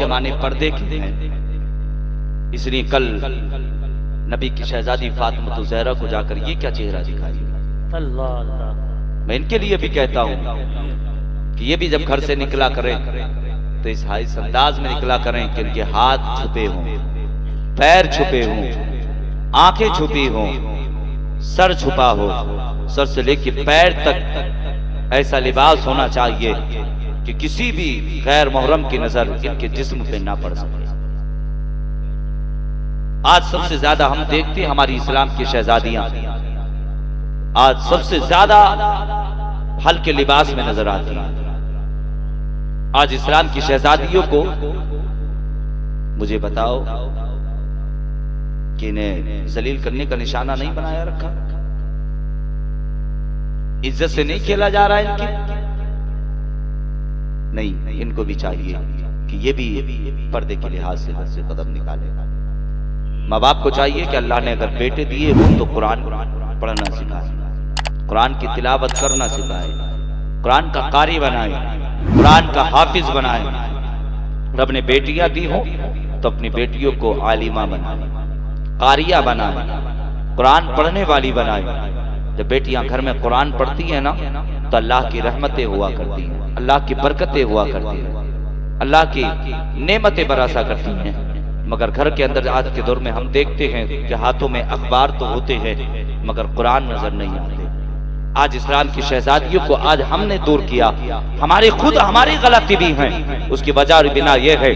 के माने पर्दे के हैं। इसलिए कल नबी की शहजादी फातिमा ज़हरा को जाकर ये क्या चेहरा दिखाई। अल्लाह, मैं इनके लिए भी कहता हूं कि ये भी जब घर से निकला करें तो इस अंदाज में निकला करें कि इनके हाथ छुपे हों, पैर छुपे हों, आंखें छुपी हों, सर छुपा हो, सर से लेकर पैर तक ऐसा लिबास होना चाहिए कि किसी भी गैर मुहर्रम की नजर इनके जिस्म पे ना पड़ सके। आज सबसे ज्यादा हम देखते हैं हमारी इस्लाम की शहजादियां आज सबसे ज्यादा हल्के लिबास में नजर आती हैं। आज इस्लाम की शहजादियों को मुझे बताओ कि इन्हें जलील करने का निशाना नहीं बनाया रखा, इज्जत से नहीं खेला जा रहा है इनकी। नहीं, इनको भी चाहिए कि ये भी पर्दे के लिहाज से हद से कदम निकाले। माँ बाप को चाहिए कि अल्लाह ने अगर बेटे दिए हो तो कुरान पढ़ना सिखाए, कुरान की तिलावत करना सिखाए, कुरान का कारी बनाए, कुरान का हाफिज बनाए। रब ने बेटियां दी हो तो अपनी बेटियों को आलिमा बनाए, कारिया बनाए, कुरान पढ़ने वाली बनाए। जब बेटियां घर में कुरान पढ़ती हैं ना तो अल्लाह की रहमतें हुआ करती हैं, अल्लाह की बरकतें हुआ करती हैं, अल्लाह की नेमतें बरसा करती हैं। मगर घर के अंदर आज के दौर में हम देखते हैं कि हाथों में अखबार तो होते हैं मगर कुरान नजर नहीं आते। आज इस्लाम की शहजादियों को आज हमने दूर किया, हमारी गलती भी है। उसकी वजह बिना यह है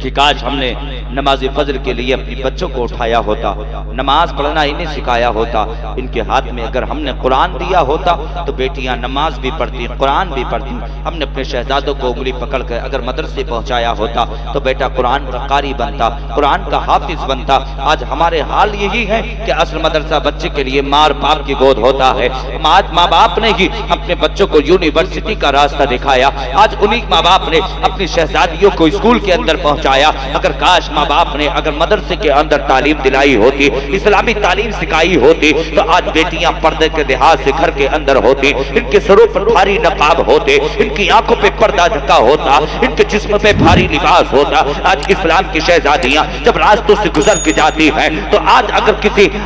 कि काश हमने नमाज फजर के लिए अपने बच्चों को उठाया होता, नमाज पढ़ना इन्हें सिखाया होता। इनके हाथ में अगर हमने कुरान दिया होता तो बेटियां नमाज भी पढ़ती, कुरान भी पढ़ती। हमने अपने शहजादों को उंगली पकड़ कर अगर मदरसे पहुंचाया होता तो बेटा कुरान का कारी बनता, कुरान का हाफिज बनता। आज हमारे हाल यही है कि असल मदरसा बच्चे के लिए मार बाप की गोद होता है। आज माँ बाप ने ही अपने बच्चों को यूनिवर्सिटी का रास्ता दिखाया। आज उन्हीं माँ बाप ने अपनी शहजादियों को स्कूल के अंदर पहुंचाया। अगर काश माँ बाप ने अगर मदरसे के अंदर तालीम दिलाई होती, इस्लामी तालीम सिखाई होती तो आज बेटियां पर्दे के लिहाज से घर के अंदर होती, इनके सरों पर भारी नकाब होते, इनकी आंखों पे पर्दा ढका होता, इनके जिस्म पे भारी लिबास होता। आज इस्लाम की शहजादियां जब रास्तों से गुजर के जाती हैं तो आज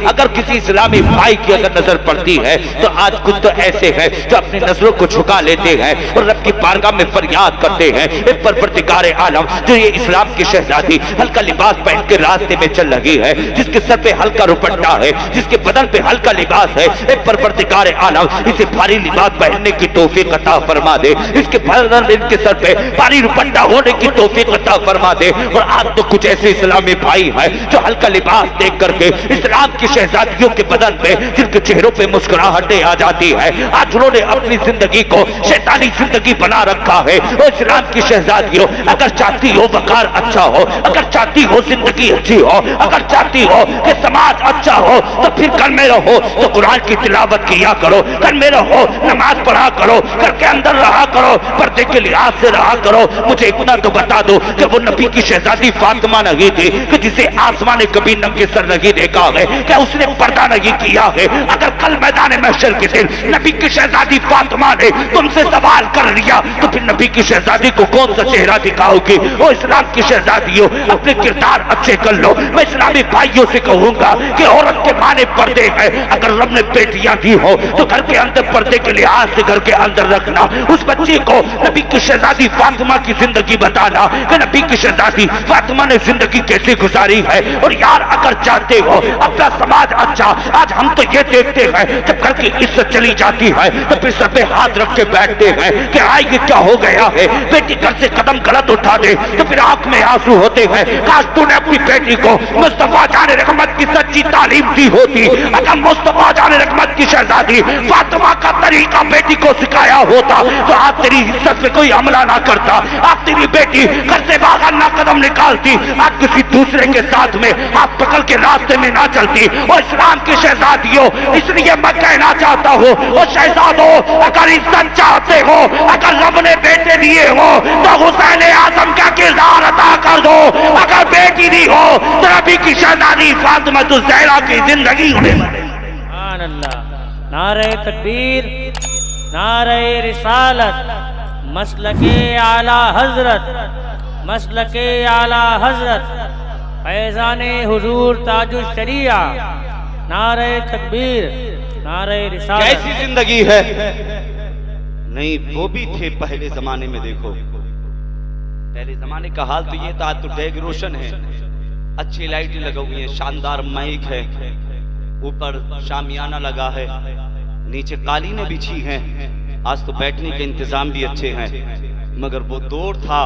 अगर किसी इस्लामी भाई की अगर नजर पड़ती है तो आज कुछ तो ऐसे हैं जो अपनी नजरों को झुका लेते हैं और रब की बारगाह में फरियाद करते हैं, परवरदिगार आलम जो ये इस्लाम की शहजादी हल्का लिबास पहन के रास्ते में चल रही है, जिसके सर पे हल्का दुपट्टा है, जिसके बदन पे हल्का लिबास है, परवरदिगार आलम इसे भारी लिबास पहनने की तौफीक अता फरमा दे, इसके बदन इनके सर पे भारी दुपट्टा होने की तौफीक अता फरमा दे। और आज तो कुछ ऐसे इस्लामी भाई हैं जो हल्का लिबास देख करके इस्लाम की शहजादियों के बदन पे जिनके चेहरों पे मुस्कुराहटें आ जाती है, आज उन्होंने अपनी जिंदगी को शैतानी जिंदगी बना रखा है। और इस्लाम की शहजादियों अगर चाहती हो वकार अच्छा हो, अगर चाहती हो जिंदगी अच्छी हो, अगर चाहती हो कि समाज अच्छा हो तो फिर घर में रहो तो कुरान की तिलावत किया करो, घर में रहो नमाज पढ़ा करो, घर के अंदर रहा करो, पर्दे के लिहाज से रहा करो। मुझे इतना तो बता दो कि वो नबी की शहजादी फातिमा नहीं थी कि जिसे आसमान ने कभी नंगे सर नहीं देखा है, क्या उसने पर्दा नहीं किया है? अगर कल मैदान महशर के दिन नबी की शहजादी फातिमा ने तुमसे सवाल कर लिया तो फिर नबी की शहजादी को कौन सा चेहरा दिखाओगी? वो इस्लाम की शहजादियों अपने किरदार अच्छे कर लो। मैं इस्लामी भाइयों से कहूंगा कि औरत के माने पर्दे हैं। अगर रब ने बेटियां दी हो तो घर के अंदर पर्दे के लिहाज से घर के अंदर रखना। उस बच्ची को नबी की शहजादी फातिमा की जिंदगी बताना कि नबी की शहजादी फातिमा ने जिंदगी कैसे गुजारी है। और यार अगर चाहते हो अपना समाज अच्छा, आज हम तो ये देखते हैं जब घर की इज्जत चली जाती है तो फिर सर पे हाथ रख के बैठते हैं कि आए ये क्या हो गया है। बेटी घर से कदम गलत उठा दे तो फिर आंख में आंसू होते हैं। काश तूने अपनी बेटी को मुस्तफा जाने रहमत की सच्ची तालीम दी होती। अगर मुस्तफा जाने रहमत की शहजादी फातिमा का तरीका बेटी को सिखाया होता तो आज तेरी इज्जत पे कोई हमला ना करता, आज तेरी बेटी घर से बाहर ना कदम निकालती, आज किसी दूसरे के साथ में हाथ पकड़ के रास्ते में ना चलती। और इस्लाम की शहजादियों इसलिए मैं कहना चाहता हूँ और शहजादों अगर इज्जत चाहते हो, अगर रब ने बेटे दिए हो तो हुसैन आजम का किरदार अदा कर दो। अगर बेटी दी हो तो नबी की शहजादी फातिमा ज़हरा की जिंदगी होने वाली। सुभान अल्लाह, नारे तकबीर, नारे रिसालत, मसलके आला हजरत, मसलके आला हजरत फैज़ाने हुजूर ताजुश शरिया, नारे तकबीर, नारे रिसालत। कैसी जिंदगी है। नहीं वो भी थे पहले जमाने में। देखो पहले जमाने का हाल तो ये था, आज तो डेग रोशन है, अच्छी लाइटें लगी हुई है, शानदार माइक है, ऊपर शामियाना लगा है, नीचे कालीनें बिछी हैं, आज तो बैठने के इंतजाम भी अच्छे हैं। मगर वो दौर था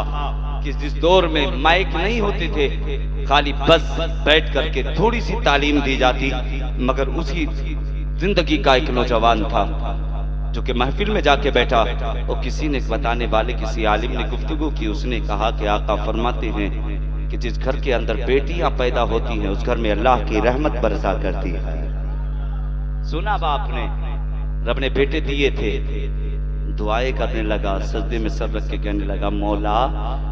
कि जिस दौर में माइक नहीं होते थे, खाली बस बैठ करके थोड़ी सी तालीम दी जाती। मगर उसी जिंदगी का एक नौजवान था जो कि महफिल में जाके बैठा, और किसी ने बताने वाले किसी आलिम ने गुफ्तगू की, उसने कहा कि आका फरमाते हैं कि जिस घर के अंदर बेटियां पैदा होती हैं उस घर में अल्लाह की रहमत बरसा करती है। सुना बाप ने, रब ने बेटे दिए थे, दुआएं करने लगा, सजदे में सर रख के कहने लगा, मौला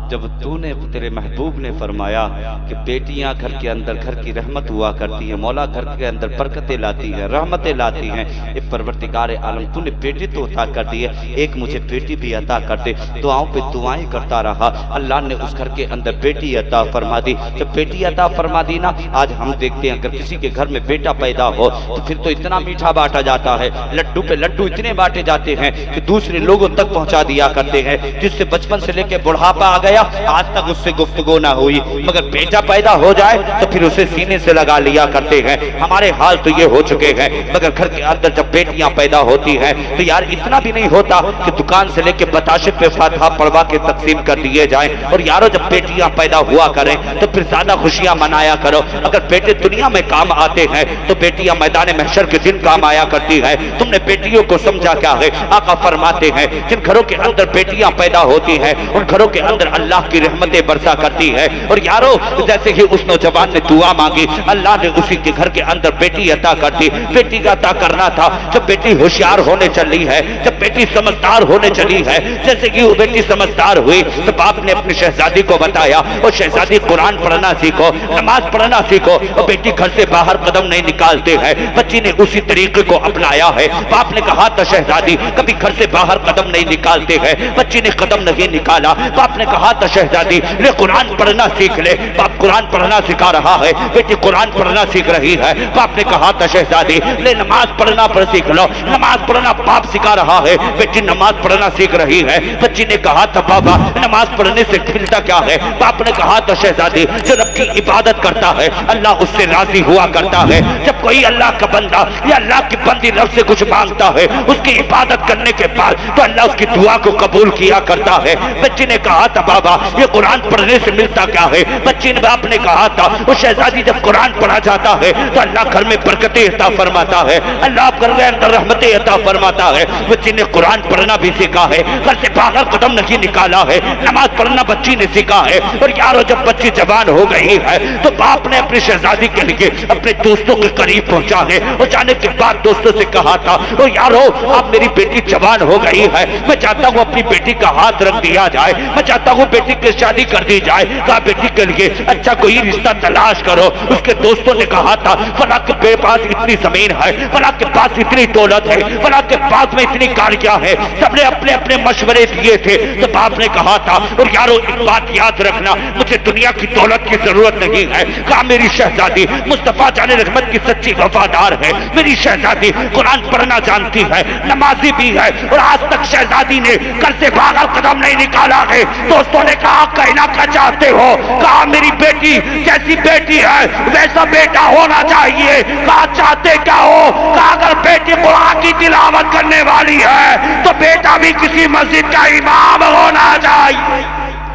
जब तूने, तेरे महबूब ने फरमाया कि बेटियां घर के अंदर घर की रहमत हुआ करती है, मौला घर के अंदर बरकतें लाती है, रहमतें लाती हैं, ये परवरदिगार आलम तूने बेटे तो अता कर दिए, एक मुझे बेटी भी अता कर दे। दुआओं पे दुआएं करता रहा, अल्लाह ने उस घर के अंदर बेटी अता फरमा दी। जब बेटी अता फरमा दी ना, आज हम देखते हैं अगर किसी के घर में बेटा पैदा हो तो फिर तो इतना मीठा बांटा जाता है, लड्डू पे लड्डू इतने बांटे जाते हैं कि दूसरे लोगों तक पहुंचा दिया करते हैं। जिससे बचपन से लेकर बुढ़ापा आ गया, आज तक उससे गुफ्तगू ना हुई, मगर बेटा पैदा हो जाए तो फिर उसे सीने से लगा लिया करते हैं। हमारे हाल तो ये हो चुके हैं। मगर घर के अंदर जब बेटियां पैदा होती हैं तो यार इतना भी नहीं होता कि दुकान से लेके बताशे पे फातिहा पढ़वा के तकसीम कर दिए जाए। और यारो जब बेटियां पैदा हुआ करें तो फिर ज्यादा खुशियां मनाया करो। अगर बेटे दुनिया में काम आते हैं तो बेटियां मैदान महशर के दिन काम आया करती है। तुमने बेटियों को समझा क्या है? आका फरमाते हैं जिन घरों के अंदर बेटियां पैदा होती हैं उन घरों के अंदर अल्लाह की रहमतें बरसा करती है। और यारो जैसे ही उस नौजवान ने दुआ मांगी, अल्लाह ने उसी के घर के अंदर बेटी अता कर दी। बेटी का अता करना था। जब बेटी होशियार होने चली है, जब बेटी समझदार होने चली है, जैसे कि वो बेटी समझदार हुई तो बाप ने अपनी शहजादी को बताया, और शहजादी कुरान पढ़ना सीखो, नमाज पढ़ना सीखो। और बेटी घर से बाहर कदम नहीं निकालते हैं। बच्ची ने उसी तरीके को अपनाया है। बाप ने कहा था शहजादी कभी घर से बाहर कदम नहीं निकालते हैं। बच्ची ने कदम नहीं निकाला। बाप ने कहा था शहजादी ले कुरान पढ़ना सीख ले। बाप कुरान पढ़ना सिखा रहा है, बेटी कुरान पढ़ना सीख रही है। बाप ने कहा था शहजादी ले नमाज पढ़ना पर सीख लो। नमाज पढ़ना बाप सिखा रहा है, बेटी नमाज पढ़ना सीख रही है। बच्ची ने कहा था बाबा नमाज पढ़ने से मिलता क्या है? बाप ने कहा था शहजादी जो रब की इबादत करता है अल्लाह उससे राजी हुआ करता है। जब कोई अल्लाह का बंदा या अल्लाह की बंदी रब से कुछ मांगता है, उसकी इबादत करने के बाद तो अल्लाह उसकी दुआ को कबूल किया करता है। बच्ची ने कहा था बाबा ये कुरान पढ़ने से मिलता क्या है? बच्ची ने बाप ने कहा था वो शहजादी जब कुरान पढ़ा जाता है तो अल्लाह घर में बरकतें अता फरमाता है, अल्लाह घर में अंदर रहमतें अता फरमाता है। बच्ची ने कुरान पढ़ना भी सीखा है, घर से बाहर कदम नहीं निकाला है, नमाज पढ़ना बच्ची ने सीखा है। और यारो जब बच्ची जवान हो गई है तो बाप ने अपनी शहजादी के लिए अपने दोस्तों के करीब पहुंचा है। और जाने के बाद दोस्तों से कहा था ओ यारो अब मेरी बेटी जवान हो गई है, मैं चाहता हूँ अपनी बेटी का हाथ रख दिया जाए, मैं चाहता हूँ बेटी की शादी कर दी जाए। कहा बेटी के लिए अच्छा कोई रिश्ता तलाश करो। उसके दोस्तों ने कहा था फला के पास इतनी जमीन है, फला के पास इतनी दौलत है, फला के पास में इतनी गाड़ियां हैं। सबने अपने अपने मशवरे दिए थे। तो बाप ने कहा था और यारो एक बात याद रखना मुझे दुनिया की दौलत की जरूरत नहीं है। कहा मेरी शहजादी मुस्तफा जाने रहमत की सच्ची वफादार है, मेरी शहजादी कुरान पढ़ना जानती है, नमाजी भी है। और आज तक शहजादी ने घर से बाहर कदम नहीं निकाला है। दोस्तों ने कहा कहना क्या चाहते हो? कहा मेरी बेटी जैसी बेटी है वैसा बेटा होना चाहिए। कहा चाहते क्या हो? कहा अगर बेटी कुरान की तिलावत करने वाली है तो बेटा भी किसी मस्जिद का इमाम होना चाहिए।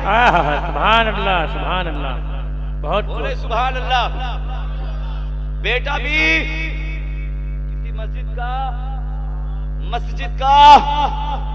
सुभान अल्लाह, सुभान अल्लाह, बहुत बोले सुभान अल्लाह। बेटा भी किसी मस्जिद का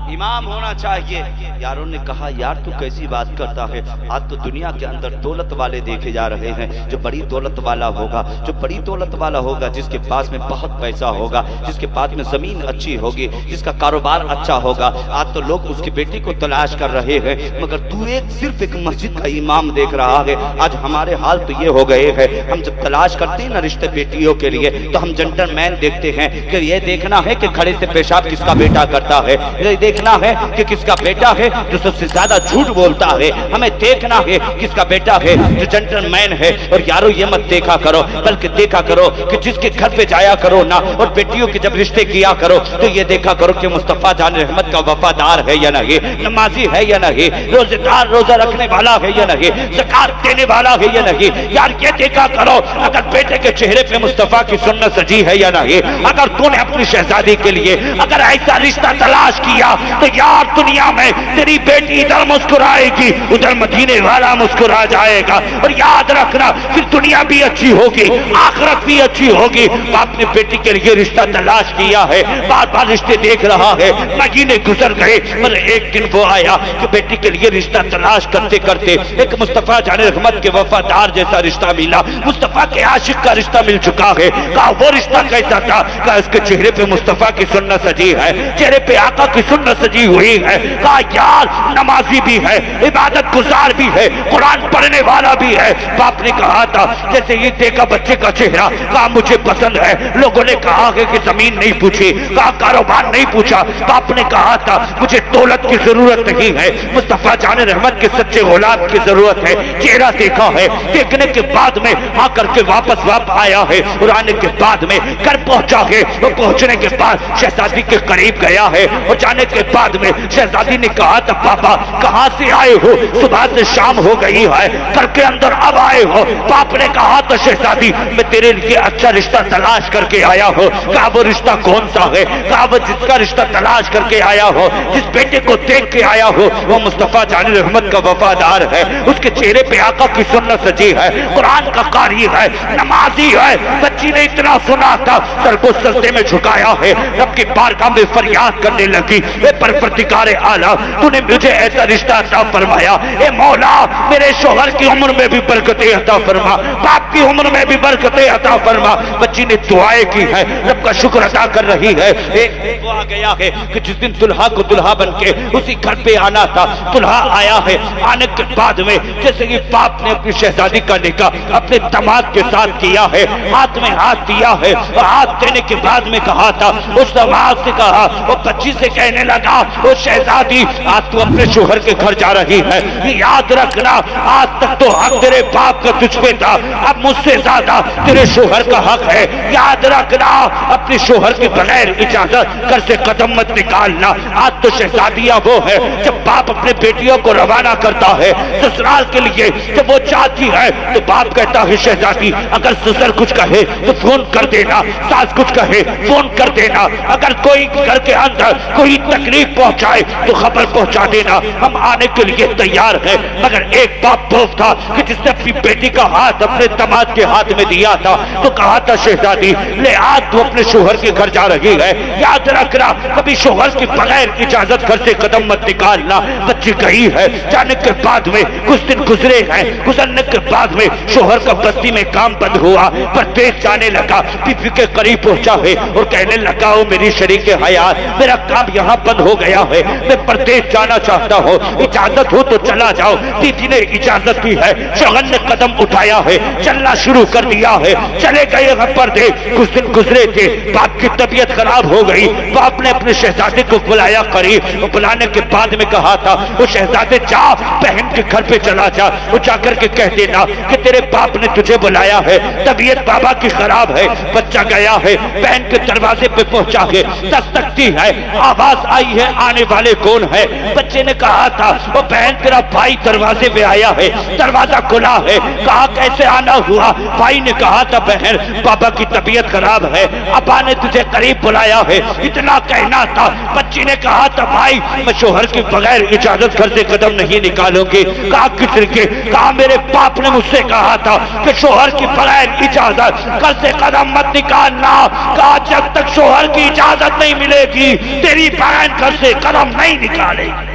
इमाम होना चाहिए। यारों ने कहा यार तू कैसी बात करता है? आज तो दुनिया के अंदर दौलत वाले देखे जा रहे हैं। जो बड़ी दौलत वाला होगा, जो बड़ी दौलत वाला होगा, जिसके पास में बहुत पैसा होगा, जिसके पास में जमीन अच्छी होगी, जिसका कारोबार अच्छा होगा, आज तो लोग उसकी बेटी को तलाश कर रहे हैं। मगर तू सिर्फ एक मस्जिद का इमाम देख रहा है। आज हमारे हाल तो ये हो गए हैं, हम जब तलाश करते हैं ना रिश्ते बेटियों के लिए तो हम जेंटलमैन देखते हैं कि ये देखना है कि खड़े से पेशाब किसका बेटा करता है, ये देखना है कि किसका बेटा है जो सबसे ज्यादा झूठ बोलता है, हमें देखना है किसका बेटा है जो जेंटलमैन है। और यारो ये मत देखा करो, बल्कि देखा करो कि जिसके घर पे जाया करो ना और बेटियों के जब रिश्ते किया करो तो ये देखा करो कि मुस्तफा जान रहमत का वफादार है या नहीं, नमाजी है या नहीं, रोजेदार, रोजा रखने वाला है या नहीं, ज़कात देने वाला है या नहीं। यार ये देखा करो अगर बेटे के चेहरे पे मुस्तफा की सुन्नत सजी है या नहीं। अगर तूने अपनी शहजादी के लिए अगर ऐसा रिश्ता तलाश किया तो यार दुनिया में तेरी बेटी इधर मुस्कुराएगी, उधर मदीने वाला मुस्कुरा जाएगा। और याद रखना फिर दुनिया भी अच्छी होगी, आखिरत भी अच्छी होगी। बाप ने बेटी के लिए रिश्ता तलाश किया है, बार बार रिश्ते देख रहा है, महीने गुजर गए, पर एक दिन वो आया कि बेटी के लिए रिश्ता तलाश करते करते एक मुस्तफा जाने रहमत के वफादार जैसा रिश्ता मिला, मुस्तफा के आशिक का रिश्ता मिल चुका है। कहा वो रिश्ता कैसा था? कहा इसके चेहरे पे मुस्तफा की सुन्नत सजी है, चेहरे पे आका की सुन्नत सजी हुई है। कहा यार नमाजी भी है, इबादत गुजार भी है, कुरान पढ़ने वाला भी है। बाप ने कहा था जैसे ये देखा बच्चे का चेहरा, कहा मुझे पसंद है। लोगों ने कहा कि जमीन नहीं पूछी, कहा कारोबार नहीं पूछा। बाप ने कहा था मुझे दौलत की जरूरत नहीं है, मुस्तफा जाने रहमत के सच्चे औलाद की जरूरत है। चेहरा देखा है, देखने के बाद में हाँ करके वापस आया है और आने के बाद में घर पहुंचा है। और पहुंचने के बाद शहजादी के करीब गया है और जाने के बाद में शहजादी ने कहा था पापा कहां से आए हो? सुबह से शाम हो गई है, घर के अंदर अब आए हो। बाप ने कहा था शहजादी मैं तेरे लिए अच्छा रिश्ता तलाश करके आया हूं। कहा वो रिश्ता कौन सा है? कहा वो जिसका रिश्ता तलाश करके आया हो, जिस बेटे को देख के आया हो, वो मुस्तफा जाने रहमत का वफादार है, उसके चेहरे पे आका की सुन्नत सजी है, कुरान का कारी है, नमाजी है। बच्ची ने इतना सुना था सर को सजदे में झुकाया है, रब की बारगाह में फरियाद करने लगी, ए परवरदिगार आला तूने मुझे ऐसा रिश्ता अता फरमाया, ए मौला मेरे शोहर की उम्र में भी बरकतें अता फरमा, बाप की उम्र में भी बरकतें अता फरमा। बच्ची ने दुआएं की है, रब का शुक्र अदा कर रही है। एक वो आ गया है कि जिस दिन दुल्हा को दुल्हा बन के उसी घर पे आना था, दुल्हा आया है। आने के बाद में जैसे कि बाप ने अपनी शहजादी का निकाह अपने दामाद के साथ किया है, हाथ में हाथ दिया है और हाथ देने के बाद में कहा था उस दामाद से कहा, वो बच्ची से कहने लगा वो शहजादी आज तू अपने शोहर के घर जा रही है, याद रखना आज तक तो हक तेरे बाप का तुझ पे था, अब मुझसे ज्यादा तेरे शोहर का हक है। याद रखना अपने शोहर के बगैर इजाजत घर से कदम मत निकालना। आज तो शहजादियां वो है जब बाप अपने बेटियों को रवाना करता है ससुराल के लिए, जब वो चाहती है तो बाप कहता है शहजादी अगर ससुर कुछ कहे तो फोन कर देना, सास कुछ कहे फोन कर देना, अगर कोई घर के अंदर कोई तकलीफ पहुंचाए तो खबर पहुंचा देना, हम आने के लिए तैयार हैं। मगर एक बाप वो था कि जिसने अपनी बेटी का हाथ अपने दामाद के हाथ में दिया था तो कहा था शहजादी ले आज तू अपने शोहर के घर जा रही है, याद रखना कभी शोहर के बगैर इजाजत घर से कदम मत निकालना। बच्ची गई है, जाने के बाद में कुछ दिन गुजरे हैं, गुजरने के बाद में शोहर का बस्ती में काम बंद हुआ, परदेश जाने लगा, बीवी के करीब पहुंचा है और कहने लगा ओ मेरी शरीक हयात मेरा काम यहाँ बंद हो गया है, मैं परदेश जाना चाहता हूँ, इजाजत हो तो चला जाओ। बीवी ने इजाजत दी है, शोहर ने कदम उठाया है, चलना शुरू कर दिया है, चले गए परदेश। कुछ दिन गुजरे थे, बाप की तबीयत खराब हो गई, बाप ने अपने शहजादे को बुलाया करीब, बुलाने के बाद में कहा था वो शहजादे जा बहन के घर पे चला जा, वो जाकर के कह देना कि तेरे बाप ने तुझे बुलाया है, तबीयत बाबा की खराब है। बच्चा गया है, बहन के दरवाजे पे पहुंचा है, दस्तकती है, आवाज आई है आने वाले कौन है? बच्चे ने कहा था वो बहन तेरा भाई दरवाजे पे आया है, दरवाजा खुला है। कहा कैसे आना हुआ? भाई ने कहा था बहन बाबा की तबीयत खराब है, अब्बा ने तुझे करीब बुलाया है, इतना कहना था। बच्ची ने कहा था भाई मैं शोहर के बगैर इजाजत घर से कदम नहीं निकालूंगी। कहा किस के? कहा मेरे बाप ने मुझसे कहा था कि शोहर की बगैर इजाजत घर से कदम मत निकालना। कहा जब तक शोहर की इजाजत नहीं मिलेगी तेरी बहन घर से कदम नहीं निकालेगी।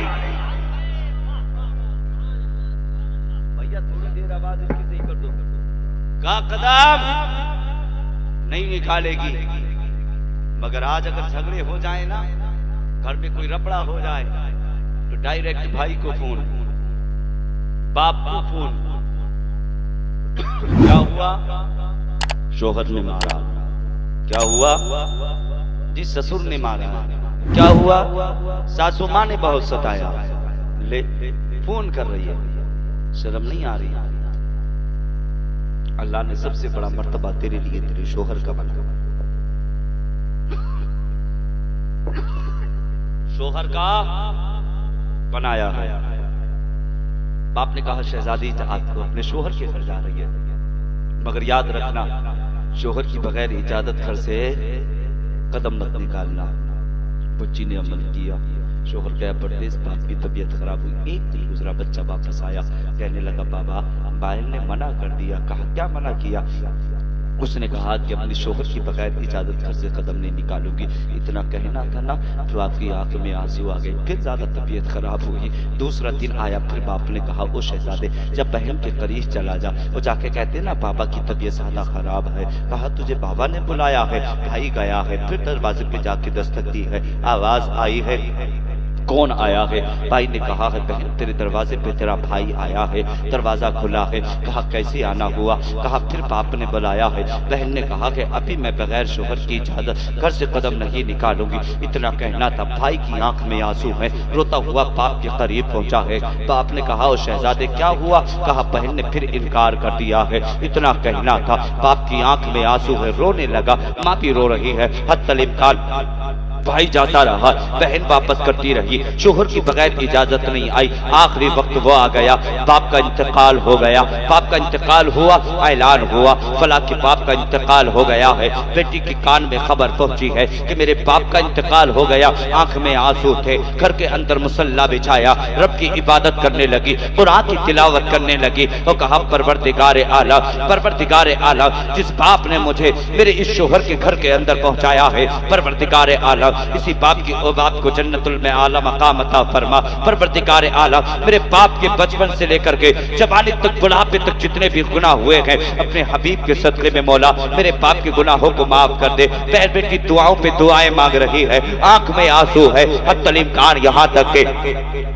भैया थोड़ी देर आवाज इसकी सही कर दो। कहा कदम नहीं निकालेगी। मगर आज अगर झगड़े हो जाए ना, घर में कोई रपड़ा हो जाए तो डायरेक्ट भाई को फोन, बाप को फोन। क्या हुआ? शोहर ने मारा। क्या हुआ? जी ससुर ने मारा। क्या हुआ? सासू माँ ने बहुत सताया। ले फोन कर रही है, शर्म नहीं आ रही? अल्लाह ने सबसे बड़ा मर्तबा तेरे लिए तेरे शोहर का बना, शोहर का बनाया है। बाप ने कहा शहजादी आज तो अपने शोहर के घर जा रही है, मगर याद रखना शोहर की बगैर इजाजत घर से कदम मत निकालना। बच्ची ने अमल किया, शोहर गया परदेस, बाप की तबीयत खराब हुई। एक दिन गुजरा, बच्चा वापस आया, कहने लगा बाबा बाइल ने मना कर दिया। कहा क्या मना किया? उसने कहा कि अपने शोहर की बगैर इजाजत घर से कदम नहीं निकालूंगी। इतना कहना था ना तो आपकी आंख में आंसू आ गए, फिर ज्यादा तबीयत खराब हुई। दूसरा दिन आया, फिर बाप ने कहा ओ शहजादे जब बहन के करीब चला जा। वो जाके कहते ना बाबा की तबीयत ज्यादा खराब है। कहा तुझे बाबा ने बुलाया है? भाई गया है। फिर दरवाजे पे जाके दस्तक दी है, आवाज आई है, कौन आया है? भाई ने कहा है बहन तेरे दरवाजे पे तेरा भाई आया है। दरवाजा खुला है। कहा कैसे आना हुआ? कहा फिर बाप ने बुलाया है। बहन ने कहा कि अभी मैं बगैर शोहर की इजाजत घर से कदम नहीं निकालूंगी। इतना कहना था, भाई की आंख में आंसू है, रोता हुआ बाप के करीब पहुंचा है। बाप ने कहा ओ शहजादे क्या हुआ? कहा बहन ने फिर इनकार कर दिया है। इतना कहना था, बाप की आंख में आंसू है, रोने लगा, माँ भी रो रही है। हत्तल इम्कान भाई जाता रहा, बहन वापस करती रही, शोहर की बगैर इजाजत नहीं आई। आखिरी वक्त वो आ गया, बाप का इंतकाल हो गया। बाप का इंतकाल हुआ, ऐलान हुआ फला के बाप का इंतकाल हो गया है। बेटी के कान में खबर पहुंची है कि मेरे बाप का इंतकाल हो गया। आंख में आंसू थे, घर के अंदर मुसल्ला बिछाया, रब की इबादत करने लगी, कुरान की तिलावत करने लगी। तो कहा परवरदिगारे आला, परवरदिगारे आला जिस बाप ने मुझे मेरे इस शोहर के घर के अंदर पहुंचाया है, परवरदिगारे आला इसी बाप की ओ बाप को जन्नतुल में आला मकाम अता फरमा। परवरदिगार आला मेरे बाप के बचपन से लेकर के जवानी तक बुढ़ापे तक जितने भी गुनाह हुए हैं, अपने हबीब के सदक़े में मौला मेरे बाप के गुनाहों को माफ कर दे। पैर बेटी दुआओं पे दुआएं मांग रही है, आंख में आंसू है। अब तलीमकार यहाँ तक के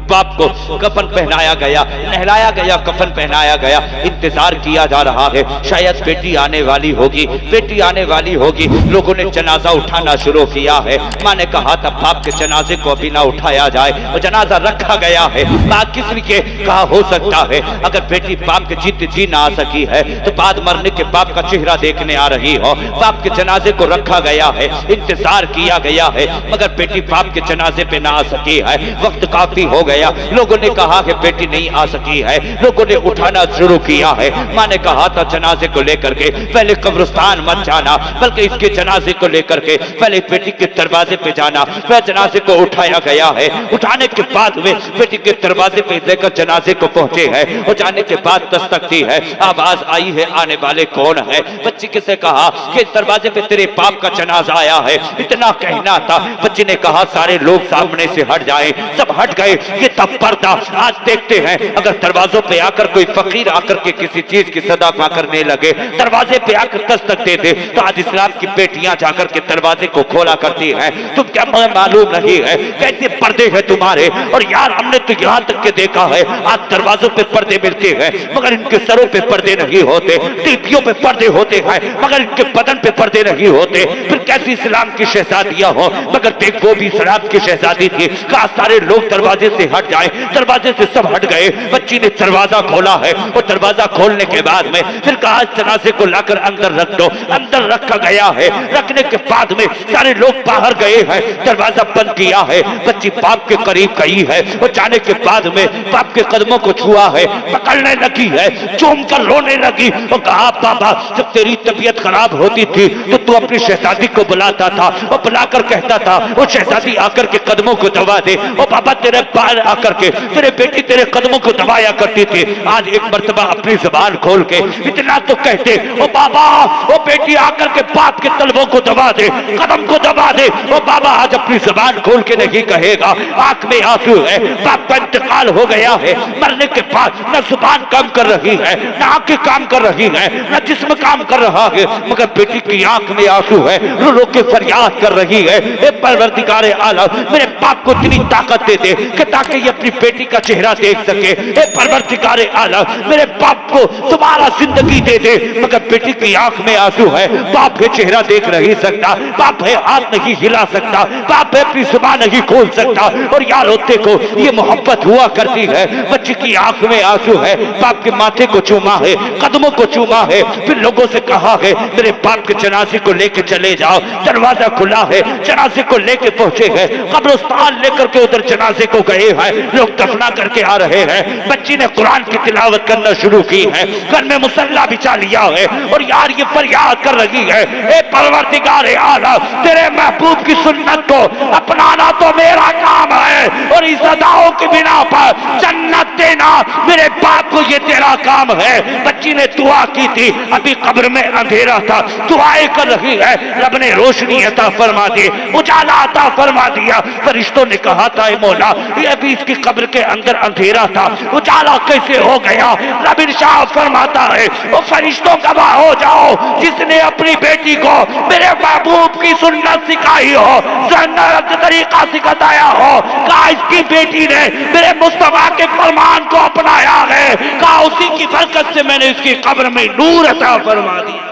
बाप को कफन पहनाया गया, नहलाया गया, कफन पहनाया गया। इंतजार किया जा रहा है, शायद बेटी आने वाली होगी, बेटी आने वाली होगी। लोगों ने जनाजा उठाना शुरू किया है। माँ ने कहा था बाप के जनाजे को अभी ना उठाया जाए, वो जनाजा रखा गया है। बात किस लिए कहा हो सकता है? अगर बेटी बाप के जीते जी ना आ सकी है तो बाद मरने के बाप का चेहरा देखने आ रही हो। बाप के जनाजे को रखा गया है, इंतजार किया गया है, मगर बेटी बाप के जनाजे पे ना आ सकी है। वक्त काफी हो गया, लोगों ने कहा कि बेटी नहीं आ सकी है, लोगों ने उठाना शुरू किया है। माँ ने कहा था जनाजे को लेकर के पहले कब्रिस्तान मत जाना, बल्कि इसके जनाजे को लेकर के पहले बेटी के दरवाजे पे जाना। वह जनाजे को उठाया गया है। उठाने के बाद वे बेटी के दरवाजे पे लेकर जनाजे को पहुंचे हैं। और जाने के बाद दस्तक दी है, आवाज आई है आने वाले कौन है? बच्ची किसे कहा कि दरवाजे पे तेरे बाप का जनाजा आया है। इतना कहना था, बच्ची ने कहा सारे लोग सामने से हट जाएं। सब हट गए। ये तब पर्दा आज देखते हैं, अगर दरवाजों पे आकर कोई फकीर आकर के किसी चीज की सदाका करने लगे, दरवाजे पे आकर दस्तक दे दे, तो आज इस्लाम की बेटियां जाकर के दरवाजे को खोला करती हैं। तुम क्या मालूम नहीं है कैसे पर्दे हैं तुम्हारे? और यार हमने तो यहाँ तक के देखा है आज दरवाजों पे पर्दे मिलते हैं, मगर इनके सरों पे पर्दे नहीं होते। टीपियों पे पर्दे होते हैं, मगर इनके बदन पे पर्दे नहीं होते। फिर कैसी इस्लाम की शहजादियां हो? मगर देख वो भी इस्लाम की शहजादी थी। कहा सारे लोग दरवाजे से हट जाए, दरवाजे से सब हट गए। बच्ची ने दरवाजा खोला है, और दरवाजा खोलने के बाद में फिर कहा जनाजे को लाकर अंदर रख दो। अंदर रखा गया है। रखने के बाद में सारे लोग बाहर गए हैं, दरवाजा बंद किया है। बच्ची बाप के करीब गई है, और जाने के बाद में बाप के कदमों को छुआ है, पकड़ने लगी है, चूम कर रोने लगी और कहा बाबा जब तेरी तबीयत खराब होती थी तो तू अपनी शहजादी को बुलाता था, और बुलाकर कहता था वो शहजादी आकर के कदमों को दबा दे। और बाबा तेरे पार आकर के तेरे बेटी तेरे कदमों को दबाया करती थी। आज एक मर्तबा अपनी जुबान खोल के इतना तो कहते ओ बाबा वो बेटी आकर के बाप के तलवों को दबा दे, कदम को दबा दे। ओ बाबा आज अपनी जुबान खोल के नहीं कहेगा। आंख में आंसू है, बाप का इंतकाल हो गया है। मरने के बाद न जुबान काम कर रही है, न आंखें काम कर रही है, न जिस्म काम कर रहा है, मगर बेटी की आंख में आंसू है, रो रो के फरियाद कर रही है। ए परवरदिगार आलम मेरे बाप को इतनी ताकत दे दे कि ताकि ये अपनी बेटी का चेहरा देख सके। ए परवरदिगार आलम मेरे बाप को तुम्हारा जिंदगी दे दे, मगर बेटी की आंख में आंसू है, बाप ये चेहरा देख नहीं सकता, बाप है हाथ नहीं हिला सकता, बाप पे अपनी जुबान नहीं खोल सकता। और यारो देखो ये मोहब्बत हुआ करती है, बच्चे की आंख में आंसू है, बाप के माथे को चूमा है, कदमों को चूमा है, फिर लोगों से कहा है मेरे बाप के जनाजे को लेके चले जाओ, दरवाजा खुला है, जनाजे को लेके पहुंचे हैं, कब्रिस्तान लेकर के उधर जनाजे को गए हैं, लोग दफना करके आ रहे हैं। बच्ची ने कुरान की तिलावत करना शुरू की है, घर में मुसल्ला बिछा लिया है और यार ये फरियाद कर रही है, ए परवरदिगार आलम, तेरे महबूब की सुन्नत को अपनाना तो मेरा काम है और इस अदाओं के बिना पर जन्नत देना मेरे बाप को ये तेरा काम है। बच्ची ने दुआ की थी, अभी कब्र में अंधेरा था, दुआएं कर रही है, रब ने रोशनी अता फरमा दी, उजाला अता फरमा दिया। फरिश्तों ने कहा था ए मौला ये अभी इसकी कब्र के अंदर अंधेरा था, उजाला कैसे हो गया? रब इरशाद फरमाता है वो फरिश्तों गवाह हो जाओ, जिसने अपनी बेटी को मेरे महबूब की सुन्नत सिखाई हो, जन्नत तरीका सिखाया हो, कहा इसकी बेटी ने मेरे मुस्तफा के फरमान को अपनाया है, कहा उसी की बरकत से मैंने इसकी कब्र में नूर अता फरमा दिया।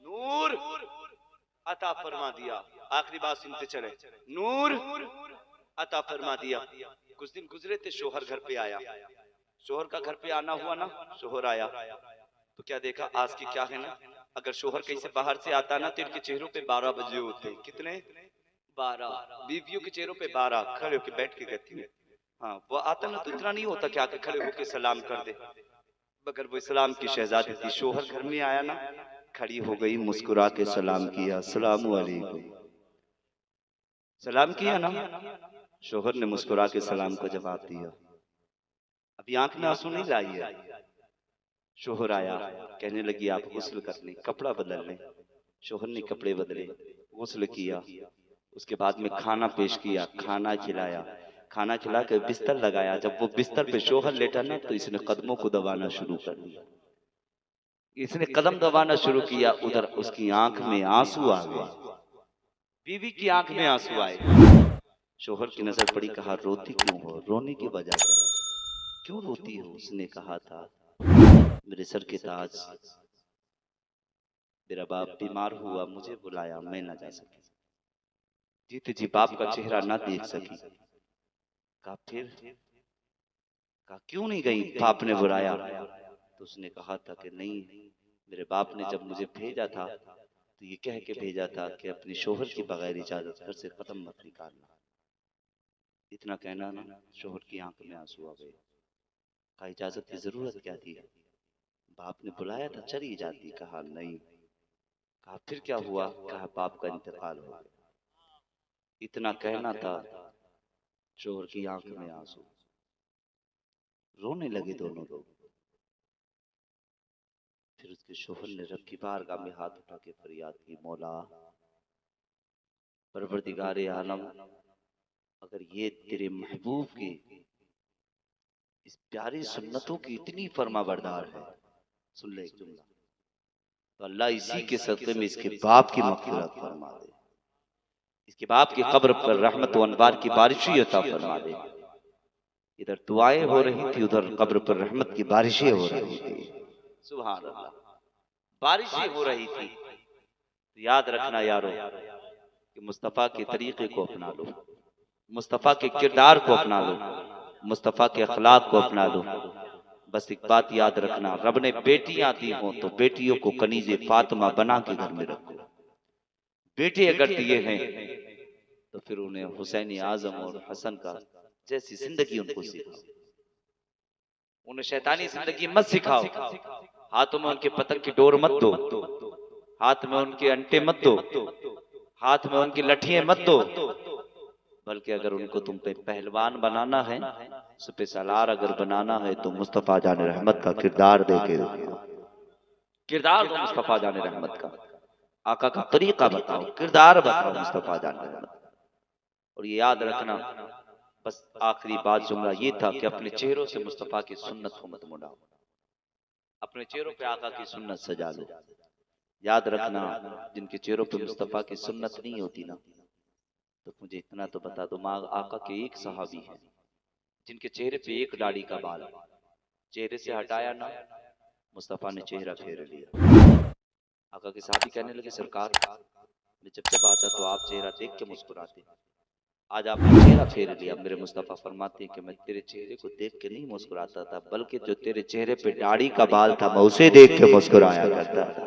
नूर अता फरमा दिया। आखिरी बात सुनते चले, नूर अता फरमा दिया। कुछ दिन गुजरे थे, शोहर घर पे आया, शोहर का घर पे आना हुआ ना, शोहर आया तो क्या देखा, आज की क्या है ना, अगर शोहर कहीं से बाहर से आता ना तो इनके चेहरों पे 12 बजे होते, कितने 12, बीवियों के चेहरों पे 12 खड़े होके बैठ के कहती है। हाँ वो आता ना तो इतना नहीं होता कि आके खड़े होके सलाम कर दे, मगर वो इस्लाम की शहजादी थी, शोहर घर में आया ना, खड़ी हो गई, मुस्कुरा के सलाम किया, अस्सलाम वालेकुम, सलाम किया ना, शोहर ने मुस्कुरा के सलाम का जवाब दिया। अभी आंख में आंसू नहीं लाई है, शोहर आया, कहने लगी आप गुस्ल कर लें, कपड़ा बदल लें। शोहर ने कपड़े बदले, गुस्ल किया, उसके बाद में खाना पेश किया, खाना खिलाया, खाना खिला के बिस्तर लगाया। जब वो बिस्तर पे शोहर लेटा ना तो इसने कदमों को दबाना शुरू कर दिया, इसने कदम दबाना शुरू किया, उधर उसकी आंख में आंसू आ गए, बीवी की आंख में आंसू आए। शोहर की नजर पड़ी, कहा रोती क्यों हो, रोने की वजह क्या, क्यों रोती हो? उसने कहा था मेरे सर के ताज, मेरा बाप बीमार हुआ, मुझे बुलाया, मैं ना जा सकी, जीते जी बाप का चेहरा ना देख सकी। कहा फिर, कहा क्यों नहीं गई, बाप ने बुलाया। तो उसने कहा था कि नहीं, मेरे बाप ने जब मुझे भेजा था तो ये कह के भेजा था कि अपने शोहर की बगैर इजाजत घर से कदम मत निकालना। इतना कहना ना, शोहर की आंख में आंसू आ गए। कहा इजाजत की जरूरत क्या थी, बाप ने बुलाया था, चली जाती। कहा नहीं। कहा फिर क्या हुआ? कहा बाप का इंतकाल हो गया। इतना कहना था, शोहर की आंख में आंसू, रोने लगे दोनों लोग। फिर उसके शोहर ने रब की बारगाह में हाथ उठा के फरियाद की, मौला परवरदिगार आलम, अगर ये तेरे महबूब की इस प्यारी सुन्नतों की इतनी फरमाबरदार है, सुन ले एक जुमला, तो अल्लाह इसी के सदक़े में इसके बाप की मग़फ़िरत फरमा दे, इसके बाप की कब्र पर रहमत व अनवार की बारिशें अता फरमा दे। इधर दुआएं हो रही थी, उधर कब्र पर रहमत की बारिशें हो रही थी। सुभान अल्लाह, बारिशें हो रही थी। तो याद रखना यारो कि मुस्तफ़ा के तरीके को अपना लो, मुस्तफ़ा के किरदार को अपना लो, मुस्तफ़ा के अखलाक को अपना लो। बस एक बात याद रखना, रब ने बेटियां दी हो तो बेटियों को कनीज़े फातिमा बना के घर में रखो। बेटे अगर दिए हैं तो फिर उन्हें हुसैन आजम और हसन का जैसी जिंदगी उनको सिखाओ, उन्हें शैतानी जिंदगी मत सिखाओ। हाथों में उनके पतंग की डोर मत दो, हाथ में उनके अंटे मत दो, हाथ में उनकी लठियां मत दो, बल्कि अगर उनको तुम पे पहलवान बनाना है, सुपे सालार अगर बनाना है तो मुस्तफ़ा जान रहमत का किरदार दे के किरदार दो, मुस्तफ़ा जान रहमत का, आका का तरीका बताओ, किरदार बताओ मुस्तफ़ा जान रहमत। और ये याद रखना, बस आखिरी बात जुमला ये था कि अपने चेहरों से मुस्तफ़ा की सुन्नत को मत मुड़ाओ, अपने चेहरों पे आका की सुन्नत सजा लो। याद रखना, जिनके चेहरों पे मुस्तफ़ा की सुन्नत नहीं होती ना, तो मुझे इतना तो बता दो, माँ आका के एक सहाबी हैं जिनके चेहरे पे एक दाढ़ी का बाल, चेहरे से हटाया ना, मुस्तफ़ा ने चेहरा फेर लिया। आका के साहब भी कहने लगे सरकार मैं जब आता तो आप चेहरा देख के मुस्कुराते, आज आपने चेहरा फेर लिया। मेरे मुस्तफ़ा फरमाते हैं कि मैं तेरे चेहरे को देख के नहीं मुस्कुराता था, बल्कि जो तेरे चेहरे पे दाढ़ी का बाल था मैं उसे देख के मुस्कुराया करता था।